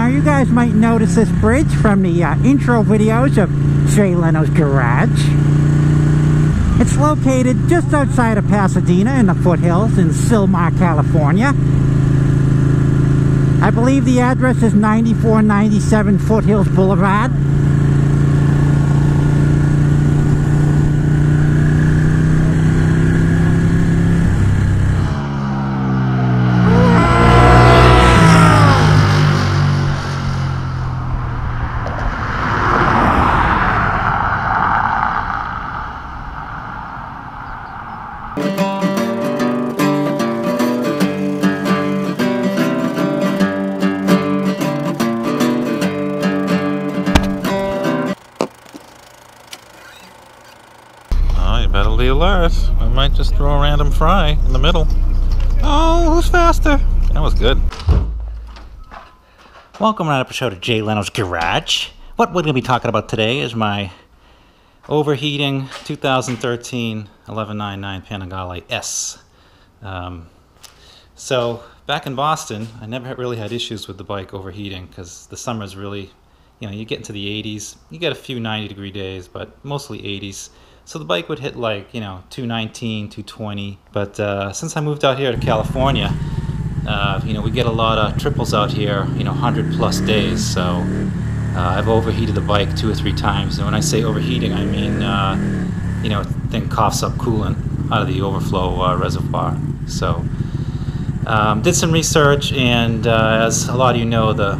Now you guys might notice this bridge from the intro videos of Jay Leno's Garage. It's located just outside of Pasadena in the foothills in Sylmar, California. I believe the address is 9497 Foothills Boulevard. Better be alert. I might just throw a random fry in the middle. Oh, who's faster? That was good. Welcome to another episode of Jay Leno's Garage. What we're going to be talking about today is my overheating 2013 1199 Panigale S. So back in Boston, I never really had issues with the bike overheating because the summer's really, you get into the 80s. You get a few 90-degree days, but mostly 80s. So the bike would hit like, 219, 220. But since I moved out here to California, we get a lot of triples out here, 100 plus days. So I've overheated the bike 2 or 3 times. And when I say overheating, I mean, thing coughs up coolant out of the overflow reservoir. So did some research, and as a lot of you know, the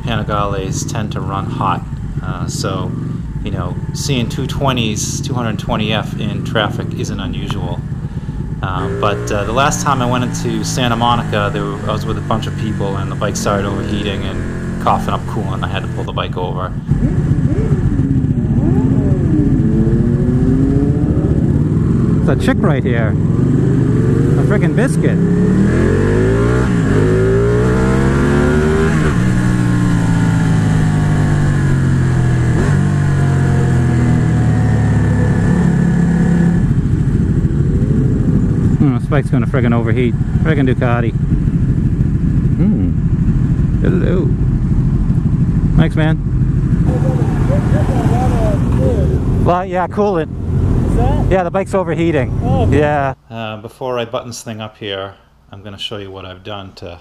Panigales tend to run hot. So seeing 220s, 220F in traffic isn't unusual. But the last time I went into Santa Monica, I was with a bunch of people, and the bike started overheating and coughing up coolant. I had to pull the bike over. It's a chick right here. A friggin' biscuit. This bike's gonna friggin' overheat. Friggin' Ducati. Hello. Thanks, man. Well, yeah, cool it. What's that? Yeah, the bike's overheating. Oh, okay. Yeah. Before I button this thing up here, I'm going to show you what I've done to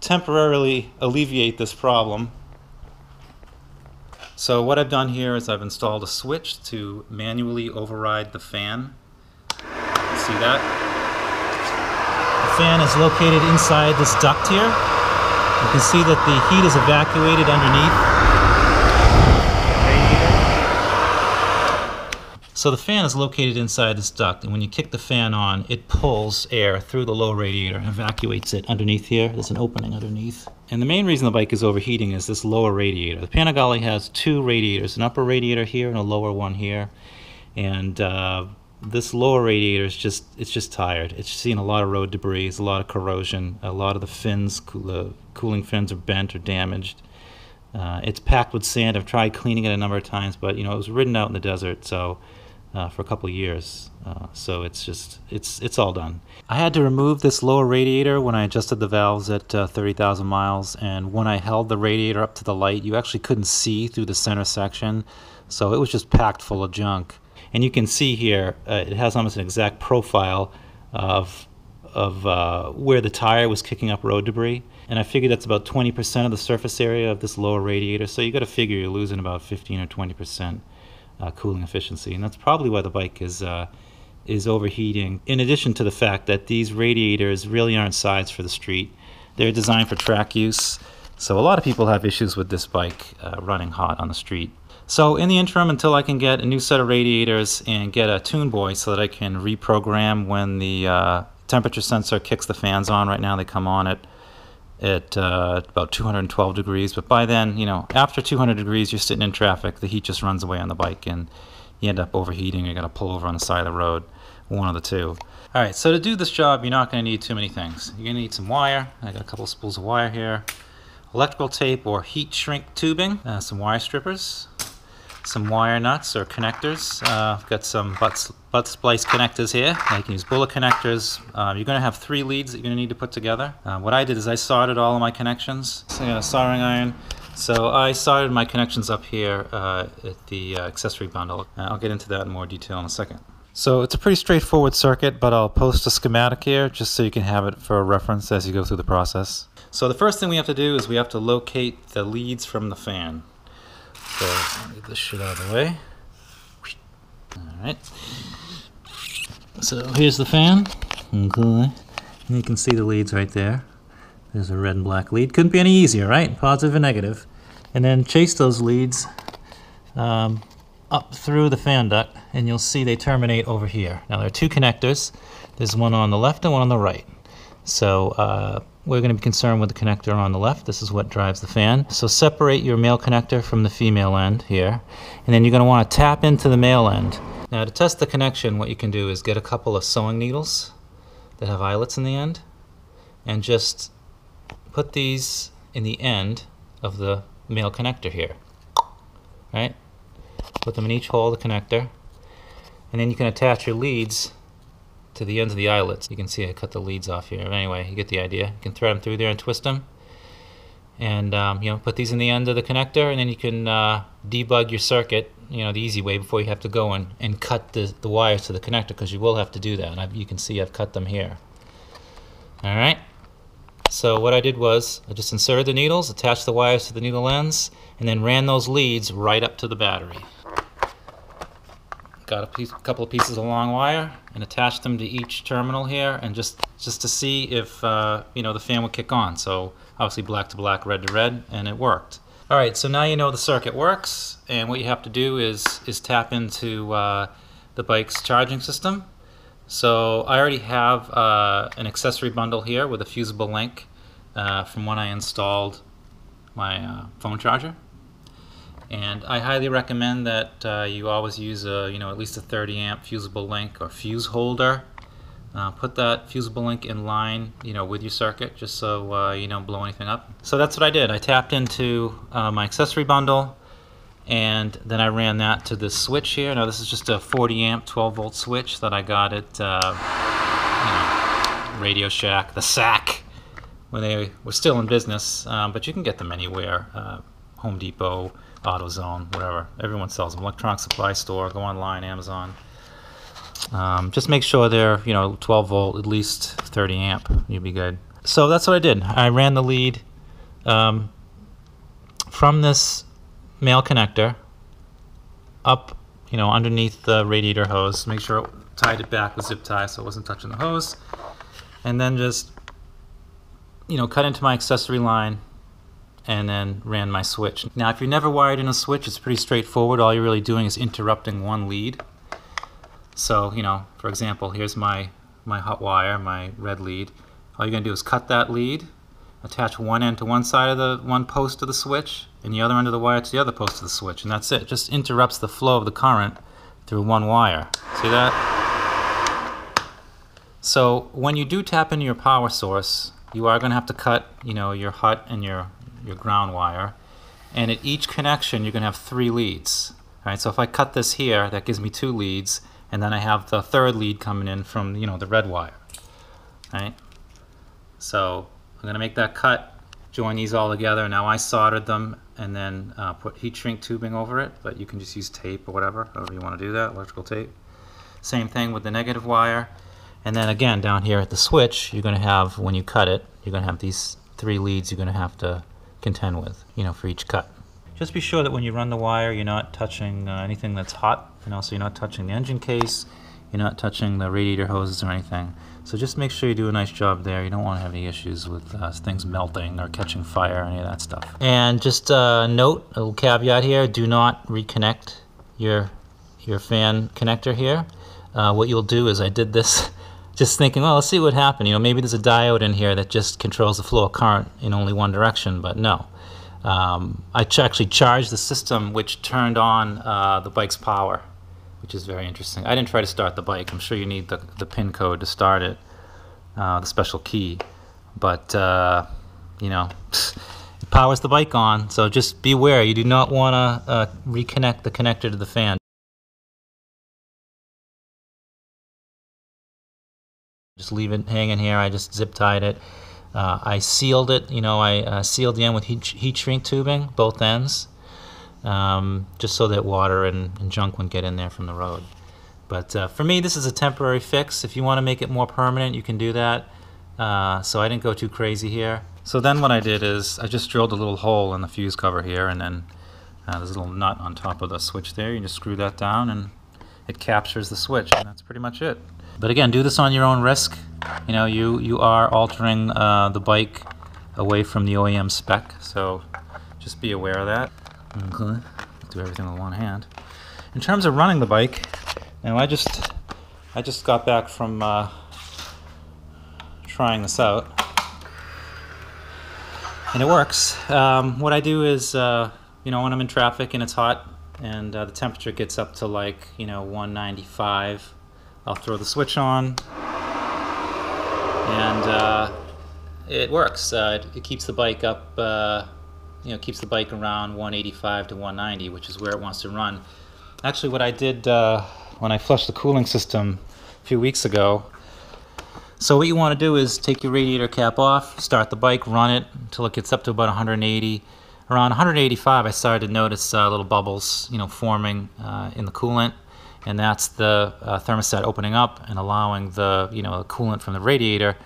temporarily alleviate this problem. So what I've done here is I've installed a switch to manually override the fan. See that? The fan is located inside this duct here. You can see that the heat is evacuated underneath. So the fan is located inside this duct, and when you kick the fan on, it pulls air through the low radiator and evacuates it underneath here. There's an opening underneath. And the main reason the bike is overheating is this lower radiator. The Panigale has 2 radiators, an upper radiator here and a lower one here. And this lower radiator is just tired. It's seeing a lot of road debris, a lot of corrosion, a lot of the fins, the cooling fins are bent or damaged. It's packed with sand. I've tried cleaning it a number of times, but it was ridden out in the desert, so for a couple of years. So it's all done. I had to remove this lower radiator when I adjusted the valves at 30,000 miles, and when I held the radiator up to the light, you actually couldn't see through the center section, so it was just packed full of junk. And you can see here, it has almost an exact profile of where the tire was kicking up road debris. And I figured that's about 20% of the surface area of this lower radiator. So you got to figure you're losing about 15 or 20% cooling efficiency. And that's probably why the bike is overheating. In addition to the fact that these radiators really aren't sized for the street. They're designed for track use. So a lot of people have issues with this bike running hot on the street. So in the interim, until I can get a new set of radiators and get a tune buoy so that I can reprogram when the temperature sensor kicks the fans on. Right now they come on at about 212 degrees, but by then, after 200 degrees, you're sitting in traffic, the heat just runs away on the bike, and you end up overheating. You're going to pull over on the side of the road, one of the two. All right, so to do this job, you're not going to need too many things. You're going to need some wire. I got a couple of spools of wire here, electrical tape or heat shrink tubing, some wire strippers, some wire nuts or connectors. I've got some butt splice connectors here. You can use bullet connectors. You're going to have 3 leads that you're going to need to put together. What I did is I soldered all of my connections. So I got a soldering iron. So I started my connections up here at the accessory bundle. I'll get into that in more detail in a second. So it's a pretty straightforward circuit, but I'll post a schematic here just so you can have it for reference as you go through the process. So the first thing we have to do is we have to locate the leads from the fan. So let me get this shit out of the way. Alright. So here's the fan. Okay. And you can see the leads right there. There's a red and black lead. Couldn't be any easier, right? Positive and negative. And then chase those leads up through the fan duct, and you'll see they terminate over here. Now there are two connectors. There's one on the left and one on the right. So we're going to be concerned with the connector on the left. This is what drives the fan. So separate your male connector from the female end here. And then you're going to want to tap into the male end. Now to test the connection, what you can do is get a couple of sewing needles that have eyelets in the end, and just put these in the end of the male connector here, right? Put them in each hole of the connector, and then you can attach your leads to the ends of the eyelets. You can see I cut the leads off here. Anyway, you get the idea. You can thread them through there and twist them, and you know, put these in the end of the connector, and then you can debug your circuit, you know, the easy way before you have to go and cut the wires to the connector, because you will have to do that. And you can see I've cut them here. All right. So what I did was I just inserted the needles, attached the wires to the needle ends, and then ran those leads right up to the battery. Got a couple of pieces of long wire and attached them to each terminal here, and just to see if you know, the fan would kick on. So obviously black to black, red to red, and it worked. All right, so now you know the circuit works, and what you have to do is tap into the bike's charging system. So I already have an accessory bundle here with a fusible link from when I installed my phone charger, and I highly recommend that you always use you know, at least a 30 amp fusible link or fuse holder. Put that fusible link in line, you know, with your circuit, just so you don't blow anything up. So that's what I did. I tapped into my accessory bundle, and then I ran that to this switch here. Now this is just a 40 amp 12 volt switch that I got at you know, Radio Shack, the SAC, when they were still in business, but you can get them anywhere. Home Depot, AutoZone, whatever. Everyone sells them. Electronic supply store, go online, Amazon. Just make sure they're, you know, 12 volt, at least 30 amp. You'll be good. So that's what I did. I ran the lead from this male connector up, you know, underneath the radiator hose. Make sure it tied it back with zip tie so it wasn't touching the hose, and then just, you know, cut into my accessory line and then ran my switch. Now if you've never wired in a switch, it's pretty straightforward. All you're really doing is interrupting one lead. So, you know, for example, here's my hot wire, my red lead. All you're going to do is cut that lead, attach one end to one side of the one post of the switch, and the other end of the wire to the other post of the switch, and that's it. It just interrupts the flow of the current through one wire. See that? So when you do tap into your power source, you are going to have to cut, you know, your hot and your ground wire, and at each connection you're going to have 3 leads. All right, so if I cut this here, that gives me 2 leads, and then I have the third lead coming in from, you know, the red wire. All right, so I'm going to make that cut, join these all together. Now I soldered them and then put heat shrink tubing over it, but you can just use tape or whatever, however you want to do that, electrical tape. Same thing with the negative wire. And then again, down here at the switch, you're going to have, when you cut it, you're going to have these 3 leads you're going to have to contend with, you know, for each cut. Just be sure that when you run the wire, you're not touching anything that's hot, and also you're not touching the engine case, you're not touching the radiator hoses or anything. So just make sure you do a nice job there. You don't want to have any issues with things melting or catching fire or any of that stuff. And just note, a little caveat here, do not reconnect your fan connector here. What you'll do is, I did this just thinking, well, let's see what happened. You know, maybe there's a diode in here that just controls the flow of current in only one direction, but no. I actually charged the system, which turned on the bike's power, which is very interesting. I didn't try to start the bike. I'm sure you need the pin code to start it, the special key. But, you know, it powers the bike on, so just beware. You do not want to reconnect the connector to the fan. Just leave it hanging here. I just zip tied it. I sealed it, I sealed the end with heat shrink tubing, both ends, just so that water and junk wouldn't get in there from the road. But for me, this is a temporary fix. If you want to make it more permanent, you can do that. So I didn't go too crazy here. So then what I did is I just drilled a little hole in the fuse cover here, and then there's a little nut on top of the switch there. You just screw that down and it captures the switch, and that's pretty much it. But again, do this on your own risk. You are altering the bike away from the OEM spec, so just be aware of that. Okay. Do everything with one hand. In terms of running the bike, now I just got back from trying this out, and it works. What I do is, when I'm in traffic and it's hot and the temperature gets up to like 195, I'll throw the switch on, and it works. It keeps the bike up, keeps the bike around 185 to 190, which is where it wants to run. Actually, what I did when I flushed the cooling system a few weeks ago, so what you want to do is take your radiator cap off, start the bike, run it until it gets up to about 180. Around 185, I started to notice little bubbles, forming in the coolant. And that's the thermostat opening up and allowing the coolant from the radiator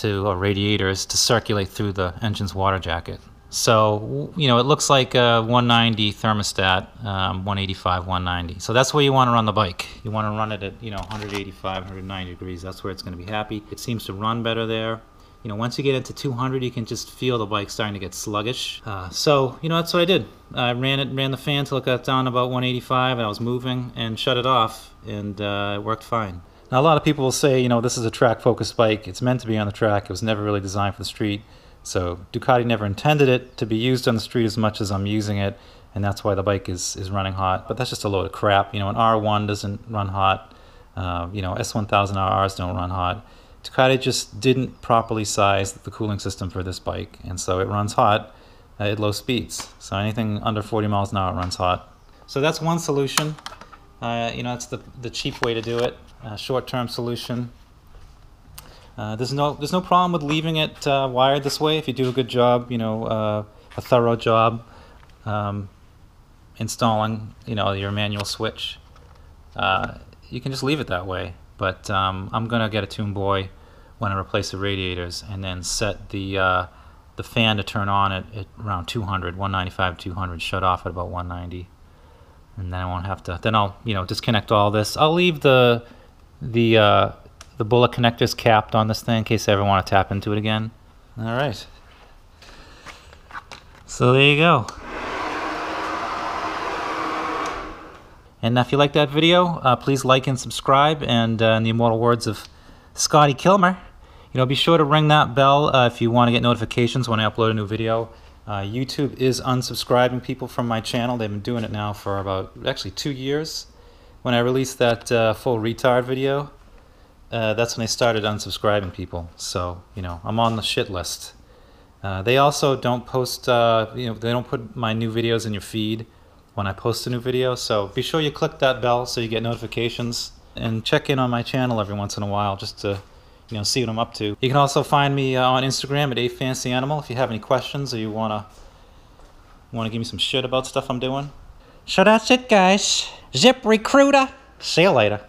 or radiators to circulate through the engine's water jacket. So it looks like a 190 thermostat, 185, 190. So that's where you want to run the bike. You want to run it at 185, 190 degrees. That's where it's going to be happy. It seems to run better there. Once you get into 200, you can just feel the bike starting to get sluggish. So that's what I did. I ran the fan till it got down to about 185, and I was moving, and shut it off, and it worked fine. Now, a lot of people will say, this is a track-focused bike. It's meant to be on the track. It was never really designed for the street. So Ducati never intended it to be used on the street as much as I'm using it, and that's why the bike is running hot. But that's just a load of crap. An R1 doesn't run hot. S1000RRs don't run hot. Ducati just didn't properly size the cooling system for this bike, and so it runs hot at low speeds. So anything under 40 miles an hour runs hot. So that's one solution. That's the cheap way to do it. Short-term solution. There's no problem with leaving it wired this way if you do a good job. A thorough job installing your manual switch. You can just leave it that way. But I'm gonna get a Tune Boy when I replace the radiators, and then set the fan to turn on at around 200, 195, 200, shut off at about 190, and then I won't have to. Then I'll disconnect all this. I'll leave the bullet connectors capped on this thing in case I ever want to tap into it again. All right. So there you go. And if you like that video, please like and subscribe. And in the immortal words of Scotty Kilmer, be sure to ring that bell if you want to get notifications when I upload a new video. YouTube is unsubscribing people from my channel. They've been doing it now for about, actually 2 years. When I released that full retard video, that's when they started unsubscribing people. So, I'm on the shit list. They also don't post, they don't put my new videos in your feed when I post a new video, so be sure you click that bell so you get notifications, and check in on my channel every once in a while just to see what I'm up to. You can also find me on Instagram at afancyanimal if you have any questions or you wanna give me some shit about stuff I'm doing. So that's it, guys. Zip Recruiter. See you later.